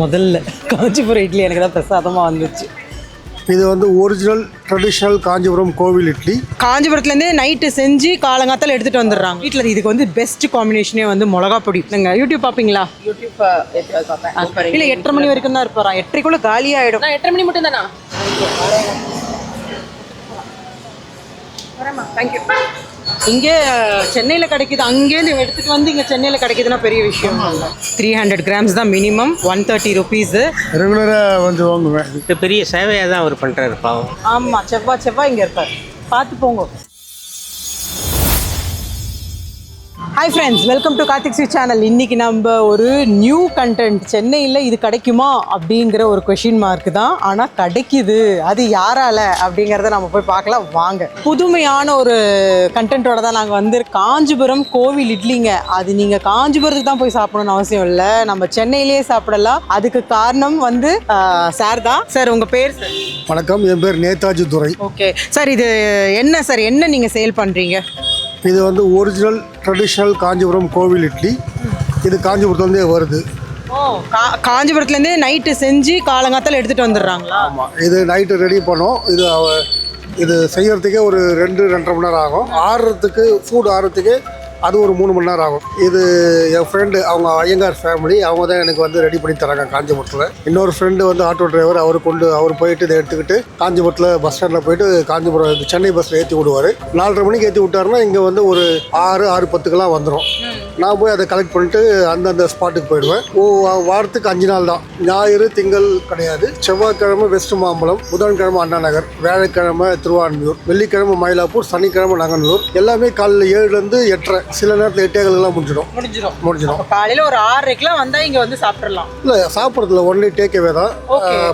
முதல்ல காஞ்சிபுரம் இட்லி எனக்கு தான் பிரசாதமாக வந்துச்சு. இது வந்து ஒரிஜினல் ட்ரெடிஷ்னல் காஞ்சிபுரம் கோவில் இட்லி. காஞ்சிபுரத்துலேருந்து நைட்டு செஞ்சு காலங்காத்தால எடுத்துகிட்டு வந்துடுறாங்க வீட்டில். இதுக்கு வந்து பெஸ்ட் காம்பினேஷனே வந்து மிளகா பொடி. நீங்கள் யூடியூப் பார்ப்பீங்களா? யூடியூப் பார்ப்பேன். இல்லை 8:30 மணி வரைக்கும் தான் இருப்பாராம். 8:30க்குள்ளே காலி ஆகிடும். நான் 8:30 மணி மட்டும் தானா? வரேம்மா, தேங்க்யூ. இங்கே சென்னையில் கிடைக்குது, அங்கேருந்து எடுத்துகிட்டு வந்து இங்கே சென்னையில் கிடைக்குதுன்னா பெரிய விஷயம். 300 கிராம்ஸ் தான் மினிமம், 130 ருபீஸு. ரெகுலராக வந்து வாங்குவேன். இது பெரிய சேவையாக தான் அவர் பண்ணுறாரு பாவம். ஆமாம், செவ்வாய் இங்கே இருப்பார். பார்த்து போங்க. Hi friends, welcome to Karthik sweet channel. இன்றைக்கி நம்ம ஒரு நியூ கண்டென்ட், சென்னையில் இது கிடைக்குமா அப்படிங்கிற ஒரு கொஷின் மார்க் தான். ஆனால் கிடைக்குது, அது யாரால அப்படிங்கிறத நம்ம போய் பார்க்கலாம் வாங்க. புதுமையான ஒரு கண்டென்ட்டோட தான் நாங்கள் வந்து காஞ்சிபுரம் கோவில் இட்லிங்க. அது நீங்கள் காஞ்சிபுரத்துக்கு தான் போய் சாப்பிடணும்னு அவசியம் இல்லை, நம்ம சென்னையிலேயே சாப்பிடலாம். அதுக்கு காரணம் வந்து சார் தான். சார் உங்கள் பேர்? சார் வணக்கம், என் பேர் நேதாஜி துரை. ஓகே சார், இது என்ன சார், என்ன நீங்கள் சேல் பண்ணுறீங்க? இது வந்து ஒரிஜினல் ட்ரெடிஷ்னல் காஞ்சிபுரம் கோவில் இட்லி. இது காஞ்சிபுரத்துலேருந்தே வருது. காஞ்சிபுரத்துலேருந்தே நைட்டு செஞ்சு காலங்காத்தால எடுத்துகிட்டு வந்துடுறாங்களா? ஆமாம், இது நைட்டு ரெடி பண்ணோம். இது செய்கிறதுக்கே ஒரு 2-2.5 மணி நேரம் ஆகும். ஆறுறதுக்கு ஃபுட் ஆறுறதுக்கு அது ஒரு 3 மணி நேரம் ஆகும். இது என் ஃப்ரெண்டு, அவங்க ஐயங்கார் ஃபேமிலி, அவங்க தான் எனக்கு வந்து ரெடி பண்ணி தராங்க காஞ்சிபுரத்தில். இன்னொரு ஃப்ரெண்டு வந்து ஆட்டோ டிரைவர், அவர் போயிட்டு இதை எடுத்துக்கிட்டு காஞ்சிபுரத்தில் பஸ் ஸ்டாண்டில் போயிட்டு காஞ்சிபுரம் சென்னை பஸ்ஸில் ஏற்றி விடுவார். 4:30 மணிக்கு ஏற்றி விட்டாருன்னா இங்கே வந்து ஒரு 6:10க்கெல்லாம் வந்துடும். நான் போய் அதை கலெக்ட் பண்ணிட்டு அந்தந்த ஸ்பாட்டுக்கு போயிடுவேன். வாரத்துக்கு 5 நாள் தான். ஞாயிறு திங்கள் கிடையாது. செவ்வாய்க்கிழமை வெஸ்ட் மாம்பலம், புதன்கிழமை அண்ணா நகர், வியாழக்கிழமை திருவான்மியூர், வெள்ளிக்கிழமை மயிலாப்பூர், சனிக்கிழமை நங்கனூர். எல்லாமே காலையில் 7லேருந்து 8:30, சில நேரத்தில் 8:15 முடிஞ்சிடும். காலையில் ஒரு 6:30க்குலாம் வந்தால் இங்கே வந்து சாப்பிட்றலாம். இல்லை, சாப்பிட்றதுல ஒன்லி டேக் அவே தான்,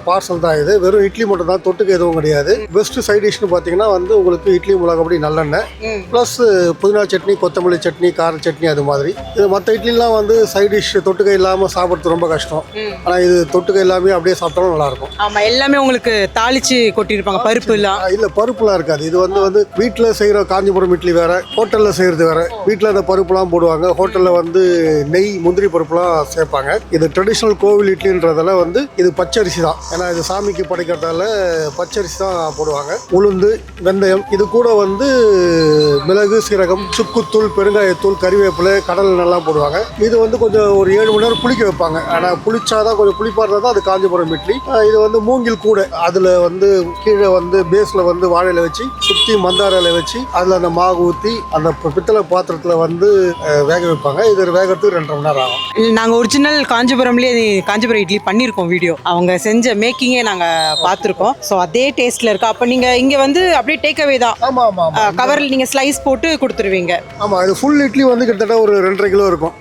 பார்சல் தான். இது வெறும் இட்லி மட்டும் தான், தொட்டுக்கு எதுவும் கிடையாது. பெஸ்ட் சைட் டிஷ்னு பார்த்தீங்கன்னா வந்து உங்களுக்கு இட்லி மிளகாப்பொடி நல்லெண்ணெய் ப்ளஸ் புதினா சட்னி, கொத்தமல்லி சட்னி, கார சட்னி, அது மாதிரி. இது மற்ற இட்லிலாம் வந்து சைட் டிஷ் தொட்டுக்கை இல்லாமல் சாப்பிட்றது ரொம்ப கஷ்டம். ஆனால் இது தொட்டுக்கை எல்லாமே அப்படியே சாப்பிட்டாலும் நல்லாயிருக்கும். ஆமாம், எல்லாமே உங்களுக்கு தாளிச்சு கொட்டியிருப்பாங்க. பருப்பு இல்லை, பருப்புலாம் இருக்காது. இது வந்து வீட்டில் செய்கிற காஞ்சிபுரம் இட்லி வேற, ஹோட்டலில் செய்கிறது வேற. வீட்டில் அந்த பருப்புலாம் போடுவாங்க, ஹோட்டலில் வந்து நெய் முந்திரி பருப்புலாம் சேர்ப்பாங்க. இது ட்ரெடிஷ்னல் கோவில் இட்லின்றதால வந்து இது பச்சரிசி தான். ஏன்னா இது சாமிக்கு படைக்கிறதால பச்சரிசி தான் போடுவாங்க. உளுந்து, வெந்தயம், இது கூட வந்து மிளகு, சீரகம், சுக்குத்தூள், பெருங்காயத்தூள், கறிவேப்பிலை, கடல் நல்லா போடுவாங்க. இது வந்து கொஞ்சம் ஒரு 7 மணி நேரம் புளிக்க வைப்பாங்க. ஆனால் புளிச்சாதான் கொஞ்சம் புளிப்பாக இருந்தால் தான் அது காஞ்சிபுரம் இட்லி. இது வந்து மூங்கில் கூட, அதில் வந்து கீழே வந்து பேஸில் வந்து வாழையில வச்சு சுற்றி மந்தார இலை வச்சு அதில் அந்த மாவு ஊற்றி அந்த பித்தளை பாத்திரத்தில் வந்து வேக வைப்பாங்க. இது வேகிறதுக்கு 2.5 மணி நேரம் ஆகும். நாங்கள் ஒரிஜினல் காஞ்சிபுரம்லேயே காஞ்சிபுரம் இட்லி பண்ணியிருக்கோம் வீடியோ. அவங்க செஞ்ச மேக்கிங்கே நாங்கள் பார்த்துருக்கோம். ஸோ அதே டேஸ்ட்டில் இருக்கா? அப்போ நீங்கள் இங்கே வந்து அப்படியே டேக் அவே தான்? ஆமாம், கவரில் நீங்கள் ஸ்லைஸ் போட்டு கொடுத்துருவீங்க. ஆமாம், இது ஃபுல் இட்லி வந்து கிட்டத்தட்ட ஒரு 2.5 கிலோ இருக்கும்.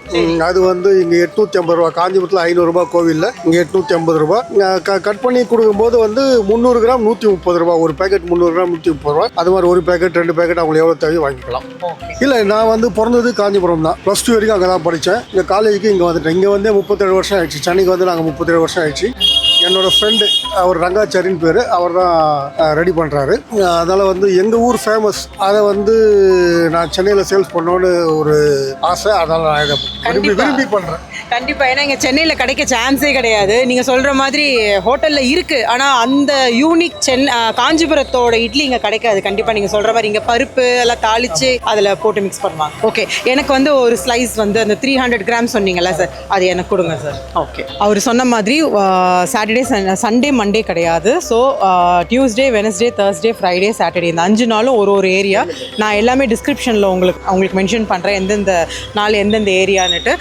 அது வந்து இங்கே 850 ரூபா. காஞ்சிபுரத்தில் 500 ரூபா கோவிலில், இங்கே 850 ரூபா. கட் பண்ணி கொடுக்கும்போது வந்து 300 கிராம் 130 ரூபா. ஒரு பேக்கெட் 300 கிராம் 130 ரூபா. அது மாதிரி ஒரு பேக்கெட் 2 பேக்கெட் அவங்களுக்கு எவ்வளோ தேவையோ வாங்கிக்கலாம். இல்லை, நான் வந்து பிறந்தது காஞ்சிபுரம் தான். +2 வரைக்கும் அங்கே தான் படித்தேன். இங்கே காலேஜுக்கு இங்கே வந்துட்டேன். இங்கே வந்து 37 வருஷம் ஆயிடுச்சு. சென்னைக்கு வந்து நாங்கள் 37 வருஷம் ஆயிடுச்சு. என்னோடய ஃப்ரெண்டு, அவர் ரங்காச்சாரின்னு பேர், அவர் தான் ரெடி பண்ணுறாரு. அதனால் வந்து எங்கள் ஊர் ஃபேமஸ். அதை வந்து நான் சென்னையில் சேல்ஸ் பண்ணோன்னு ஒரு ஆசை. அதனால் நான் இதை விரும்பி பண்ணுறேன். கண்டிப்பாக, ஏன்னா இங்கே சென்னையில் கிடைக்க சான்ஸே கிடையாது. நீங்கள் சொல்கிற மாதிரி ஹோட்டலில் இருக்குது, ஆனால் அந்த யூனிக் காஞ்சிபுரத்தோட இட்லி இங்கே கிடைக்காது. கண்டிப்பாக நீங்கள் சொல்கிற மாதிரி இங்கே பருப்பு எல்லாம் தாளித்து அதில் போட்டு மிக்ஸ் பண்ணுவாங்க. ஓகே, எனக்கு வந்து ஒரு ஸ்லைஸ் வந்து அந்த 300 கிராம் சொன்னீங்கல்ல சார், அது எனக்கு கொடுங்க சார். ஓகே, அவர் சொன்ன மாதிரி சாட்டர்டே, சண்டே, மண்டே கிடையாது. So Tuesday, Wednesday, Thursday, Friday, Saturday, இந்த 5 நாளும் ஒரு ஏரியா. நான் எல்லாமே டிஸ்கிரிப்ஷனில் உங்களுக்கு மென்ஷன் பண்ணுறேன், எந்தெந்த நாள் எந்தெந்த ஏரியான்னுட்டு.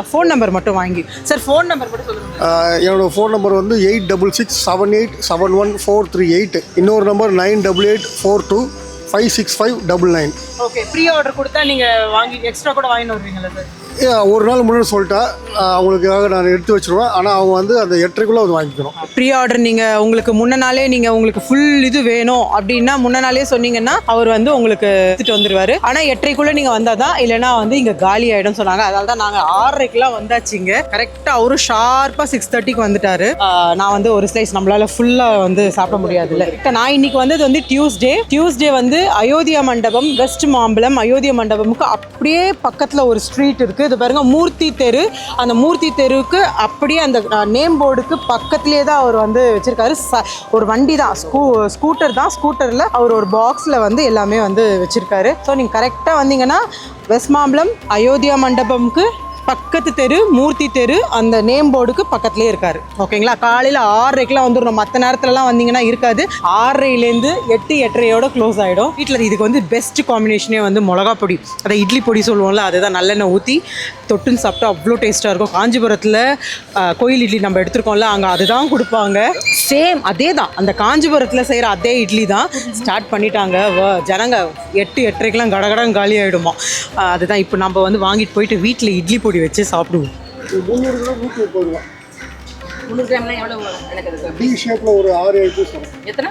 ஃபோன் நம்பர் மட்டும் வாங்கி சார், ஃபோன் நம்பர் மட்டும் சொல்லுங்கள். என்னோட ஃபோன் நம்பர் வந்து 8667871438. இன்னொரு நம்பர் 9884256599. ஓகே, ப்ரீ ஆர்டர் கொடுத்தா நீங்கள் வாங்கி எக்ஸ்ட்ரா கூட வாங்கிட்டு வருவீங்களா சார்? ஒரு நாள் முன்னாடி சொல்லிட்டா அவங்களுக்காக நான் எடுத்து வச்சுருவேன். ஆனால் அவங்க வந்து அந்த 8:30க்குள்ளே வந்து வாங்கிக்கணும். ப்ரீ ஆர்டர் நீங்கள் உங்களுக்கு முன்ன நாளே நீங்கள் உங்களுக்கு ஃபுல் இது வேணும் அப்படின்னா முன்ன நாளே சொன்னீங்கன்னா அவர் வந்து உங்களுக்கு எடுத்துகிட்டு வந்துடுவார். ஆனால் 8:30க்குள்ளே நீங்கள் வந்தால் தான், இல்லைனா வந்து இங்கே காலி ஆகிடும் சொன்னாங்க. அதனால தான் நாங்கள் 6:30க்குலாம் வந்தாச்சுங்க. கரெக்டாக அவரும் ஷார்ப்பாக 6:30க்கு வந்துட்டார். நான் வந்து ஒரு ஸ்லைஸ் நம்மளால் ஃபுல்லாக வந்து சாப்பிட முடியாது இல்லை. நான் இன்னைக்கு வந்தது வந்து டியூஸ்டே வந்து அயோத்தியா மண்டபம், வெஸ்ட் மாம்பலம் அயோத்தியா மண்டபமுக்கு அப்படியே பக்கத்தில் ஒரு ஸ்ட்ரீட் இருக்குது. இது பாருங்க மூர்த்தி தெரு. அந்த மூர்த்தி தெருவுக்கு அப்படியே அந்த நேம் போர்டுக்கு பக்கத்துலேயே தான் அவர் வந்து வச்சுருக்காரு. ஒரு வண்டி தான், ஸ்கூட்டர் தான். ஸ்கூட்டரில் அவர் ஒரு பாக்ஸில் வந்து எல்லாமே வந்து வச்சுருக்காரு. ஸோ நீங்கள் கரெக்டாக வந்தீங்கன்னா வெஸ்ட் மாம்பலம் அயோத்தியா மண்டபமுக்கு பக்கத்து தெரு மூர்த்தி தெரு அந்த நேம் போர்டுக்கு பக்கத்துலேயே இருக்காரு. ஓகேங்களா? காலையில் 6:30க்குலாம் வந்துடணும். மற்ற நேரத்துலலாம் வந்தீங்கன்னா இருக்காது. 6:30லேருந்து 8-8:30யோட க்ளோஸ் ஆகிடும். வீட்டில் இதுக்கு வந்து பெஸ்ட் காம்பினேஷனே வந்து மிளகா பொடி, அதை இட்லி பொடி சொல்லுவோம்ல, அதுதான் நல்லெண்ணெய் ஊற்றி தொட்டுன்னு சாப்பிட்டா அவ்வளோ டேஸ்ட்டாக இருக்கும். காஞ்சிபுரத்தில் கோயில் இட்லி நம்ம எடுத்துருக்கோம்ல, அங்கே அதுதான் கொடுப்பாங்க. சேம் அதே தான், அந்த காஞ்சிபுரத்தில் செய்கிற அதே இட்லி தான் ஸ்டார்ட் பண்ணிட்டாங்க. ஜனங்க 8-8:30க்கெலாம் கடகடன் காலி ஆகிடுமா. அதுதான் இப்போ நம்ம வந்து வாங்கிட்டு போயிட்டு வீட்டில் இட்லி பொடி வச்சு சாப்பிடுவோம். 300 கிராம் 130 ரூபா. 300 கிராம்லாம் எவ்வளவு வரும்? எனக்கு அது டி ஷேப்பில் ஒரு 6-7 பீஸ் வரும். எத்தனை?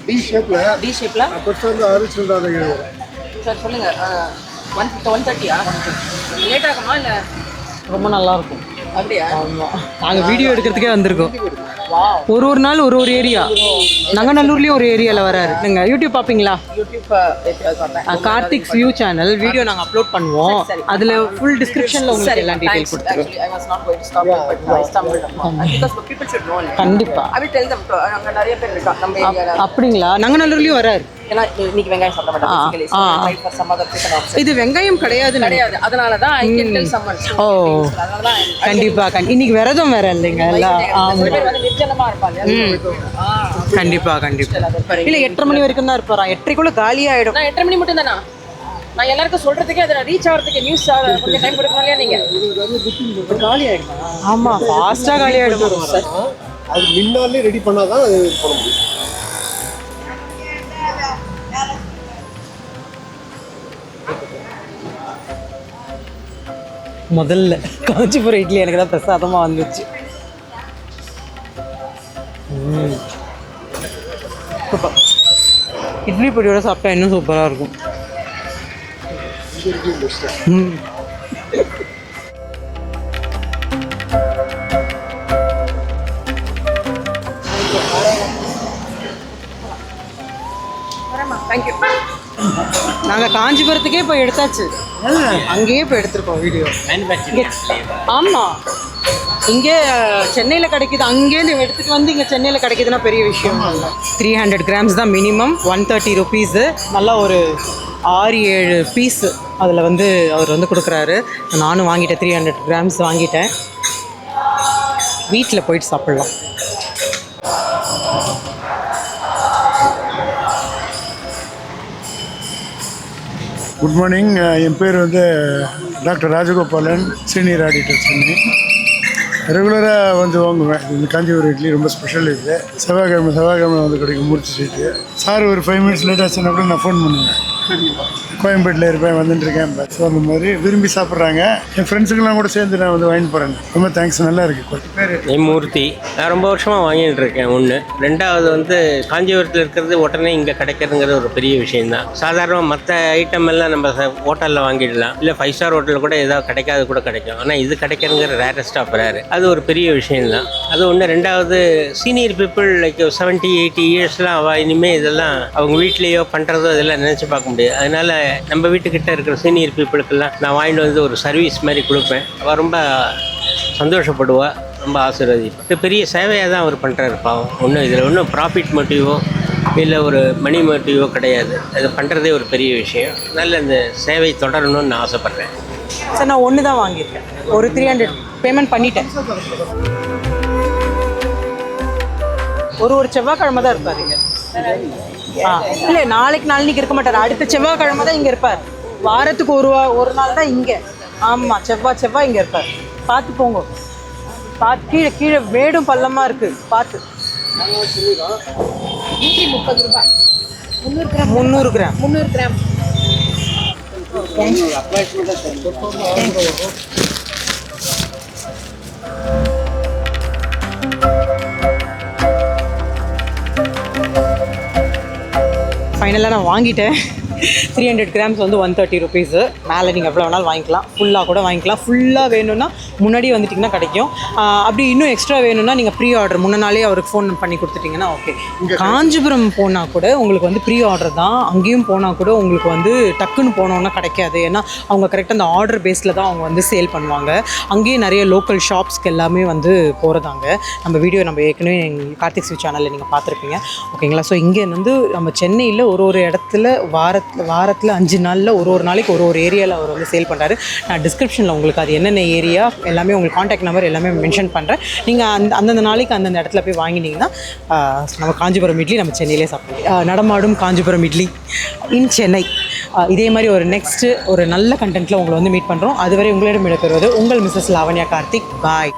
டி ஷேப்பில் டி ஷேப்ல பெருசாக வந்து 6 சில்லறை வரும். சார் சொல்லுங்க. 130-130 லேட் ஆகுமா இல்லை? ரொம்ப நல்லாயிருக்கும். அப்படியா? ஆமாம், நாங்கள் வீடியோ எடுக்கிறதுக்கே வந்திருக்கோம். வாவ். ஒரு நாள் ஒரு ஏரியா. நங்கநல்லூர்லேயும் ஒரு ஏரியாவில் வராரு. நீங்கள் யூடியூப் பார்ப்பீங்களா? யூடியூப் பார்ப்பேன். கார்த்திக்ஸ் வியூ சேனல் வீடியோ நாங்கள் அப்லோட் பண்ணுவோம். அதில் ஃபுல் டிஸ்கிரிப்ஷனில் உங்களுக்கு எல்லாம் டீட்டெயில் கொடுத்துருவோம். Actually, I was not going to stop it, but I stumbled upon. Because people should know. கண்டிப்பாக. I will tell them. அங்கே நிறைய பேர் இருக்கா நம்ம ஏரியால. அப்படிங்களா? நங்கநல்லூர்லேயும் வராரு. ஏன்னா இன்னைக்கு வெங்காயம் சாப்பிட மாட்டேன். Basically, so I tried for some other chicken option. இது வெங்காயம் கிடையாது. கிடையாது. அதனால தான் I can tell someone. ஓ, அதனால தான் கண்டிப்பாக. இன்னைக்கு விரதம் வேற இல்லைங்க எல்லாம். சில பேர் வந்து நிர்ஜனமா இருப்பாங்க. கண்டிப்பாக. இல்லை 8:30 மணி வரைக்கும் தான் இருப்பாரா? 8:30க்குள்ள காலி ஆகிடும். நான் 8:30 மணி மட்டும் தானா? நான் எல்லாருக்கும் சொல்றதுக்கே அதை ரீச் ஆகிறதுக்கு நியூஸ் கொஞ்சம் டைம் கொடுக்கணும் இல்லையா நீங்க? காலி ஆகிடும். ஆமாம், ஃபாஸ்ட்டாக காலி ஆகிடும். அது முன்னாலே ரெடி பண்ணால் தான் அது பண்ண முடியும். முதல்ல காஞ்சிபுரம் இட்லி எனக்கு தான் பிரசாதமாக வந்துச்சு. சூப்பர். இட்லி பொடியோட சாப்பிட்டா இன்னும் சூப்பராக இருக்கும். தேங்க்யூ. நாங்கள் காஞ்சிபுரத்துக்கே போய் எடுத்தாச்சு. அங்கேயே போய் எடுத்திருக்கோம் வீடியோ. ஆமாம், இங்கே சென்னையில் கிடைக்குது. அங்கேருந்து எடுத்துகிட்டு வந்து இங்கே சென்னையில் கிடைக்குதுன்னா பெரிய விஷயம் இல்லை. 300 கிராம்ஸ் தான் மினிமம். 130 ருபீஸு. நல்லா ஒரு 6-7 பீஸு அதில் வந்து அவர் வந்து கொடுக்குறாரு. நானும் வாங்கிட்டேன். 300 கிராம்ஸ் வாங்கிட்டேன். வீட்டில் போயிட்டு சாப்பிட்லாம். Good morning. என் பேர் வந்து doctor Rajagopalan, senior auditor Chennai. ரெகுலராக வந்து வாங்குவேன். இந்த காஞ்சிபுரம் இட்லி ரொம்ப ஸ்பெஷல். இது செவ்வாய்க்கிழமை வந்து கிடைக்கும் மூர்த்தி ஸ்வீட்டு. சார் ஒரு 5 மினிட்ஸ் லேட் ஆச்சுன்னா கூட நான் ஃபோன் பண்ணுவேன். கோயம்பேட்டில் இருப்பேன், வந்துட்டுருக்கேன். ஸோ அந்த மாதிரி விரும்பி சாப்பிட்றாங்க. என் ஃப்ரெண்ட்ஸுக்கெல்லாம் கூட சேர்ந்து நான் வந்து வாங்கிட்டு போகிறேன். ரொம்ப தேங்க்ஸ், நல்லா இருக்குது. பேர் மூர்த்தி. நான் ரொம்ப வருஷமாக வாங்கிட்டு இருக்கேன். ஒன்று. ரெண்டாவது வந்து காஞ்சிபுரத்தில் இருக்கிறது உடனே இங்கே கிடைக்கிறதுங்கிறது ஒரு பெரிய விஷயந்தான். சாதாரணமாக மற்ற ஐட்டம் எல்லாம் நம்ம ஹோட்டலில் வாங்கிடலாம், இல்லை 5 ஸ்டார் ஹோட்டலில் கூட ஏதாவது கிடைக்காது கூட கிடைக்கும். ஆனால் இது கிடைக்கிறதுங்கிற ரேரஸ்ட் ஆஃப் ரேர். அது ஒரு பெரிய விஷயம்தான். அது ஒன்று. ரெண்டாவது சீனியர் பீப்புள் லைக் 70-80 இயர்ஸ்லாம் அவள் இனிமேல் இதெல்லாம் அவங்க வீட்லேயோ பண்ணுறதோ இதெல்லாம் நினச்சி பார்க்க முடியாது. அதனால் நம்ம வீட்டுக்கிட்ட இருக்கிற சீனியர் பீப்புளுக்கெல்லாம் நான் வாங்கிட்டு வந்து ஒரு சர்வீஸ் மாதிரி கொடுப்பேன். அவள் ரொம்ப சந்தோஷப்படுவாள், ரொம்ப ஆசீர்வதிப்பேன். பெரிய சேவையாக தான் அவர் பண்ணுறாரு பாவம். ஒன்றும் இதில் ஒன்றும் ப்ராஃபிட் மோட்டிவோ இல்லை ஒரு மணி மோட்டிவோ கிடையாது. அது பண்ணுறதே ஒரு பெரிய விஷயம். நல்ல இந்த சேவை தொடரணும்னு நான் ஆசைப்பட்றேன். சார் நான் ஒன்று தான் வாங்கியிருக்கேன். ஒரு 300 பேமெண்ட் பண்ணிட்டேன். ஒரு செவ்வாய்க்கிழமை தான் இருப்பார் இங்கே. இல்லை நாளைக்கு இருக்க மாட்டார். அடுத்த செவ்வாய்க்கிழமை தான் இங்கே இருப்பார். வாரத்துக்கு ஒரு நாள் தான் இங்கே. ஆமாம், செவ்வாய் இங்கே இருப்பார். பார்த்து போங்க. பார்த்து கீழே மேடும் பள்ளமாக இருக்குது. பார்த்து. 130 ரூபாய். 300 கிராம். 300 கிராம். ஃபைனலாக நான் வாங்கிட்டேன். 300 கிராம்ஸ் வந்து 130 ருபீஸு. மேலே நீங்கள் எவ்வளோ வேணாலும் வாங்கிக்கலாம், ஃபுல்லாக கூட வாங்கிக்கலாம். ஃபுல்லாக வேணும்னா முன்னாடி வந்துட்டிங்கன்னா கிடைக்கும். அப்படி இன்னும் எக்ஸ்ட்ரா வேணும்னா நீங்கள் ப்ரீ ஆர்டர் முன்ன நாளே அவருக்கு ஃபோன் பண்ணி கொடுத்துட்டிங்கன்னா ஓகே. காஞ்சிபுரம் போனால் கூட உங்களுக்கு வந்து ப்ரீ ஆர்டர் தான். அங்கேயும் போனால் கூட உங்களுக்கு வந்து டக்குன்னு போனோன்னா கிடைக்காது. ஏன்னா அவங்க கரெக்டாக அந்த ஆர்டர் பேஸில் தான் அவங்க வந்து சேல் பண்ணுவாங்க. அங்கேயே நிறைய லோக்கல் ஷாப்ஸ்க்கு எல்லாமே வந்து போகிறதாங்க. நம்ம வீடியோ நம்ம ஏற்கனவே கார்த்திக் ஸ்வீட் சேனலில் நீங்கள் பார்த்துருப்பீங்க ஓகேங்களா. ஸோ இங்கே வந்து நம்ம சென்னையில் ஒரு இடத்துல வாரத்தில் 5 நாளில் ஒரு நாளைக்கு ஒரு ஏரியாவில் அவர் வந்து சேல் பண்ணுறாரு. நான் டிஸ்கிரிப்ஷனில் உங்களுக்கு அது என்னென்ன ஏரியா எல்லாமே உங்களுக்கு காண்டாக்ட் நம்பர் எல்லாமே மென்ஷன் பண்ணுறேன். நீங்கள் அந்தந்த நாளைக்கு அந்தந்த இடத்துல போய் வாங்கினீங்கன்னா நம்ம காஞ்சிபுரம் இட்லி நம்ம சென்னையிலே சாப்பிடுவோம். நடமாடும் காஞ்சிபுரம் இட்லி இன் சென்னை. இதே மாதிரி ஒரு நெக்ஸ்ட்டு ஒரு நல்ல கண்டென்ட்டில் உங்களை வந்து மீட் பண்ணுறோம். அதுவரை உங்களிடம் விடைபெறுவது உங்கள் மிஸ்ஸஸ் லாவண்யா கார்த்திக். பாய்.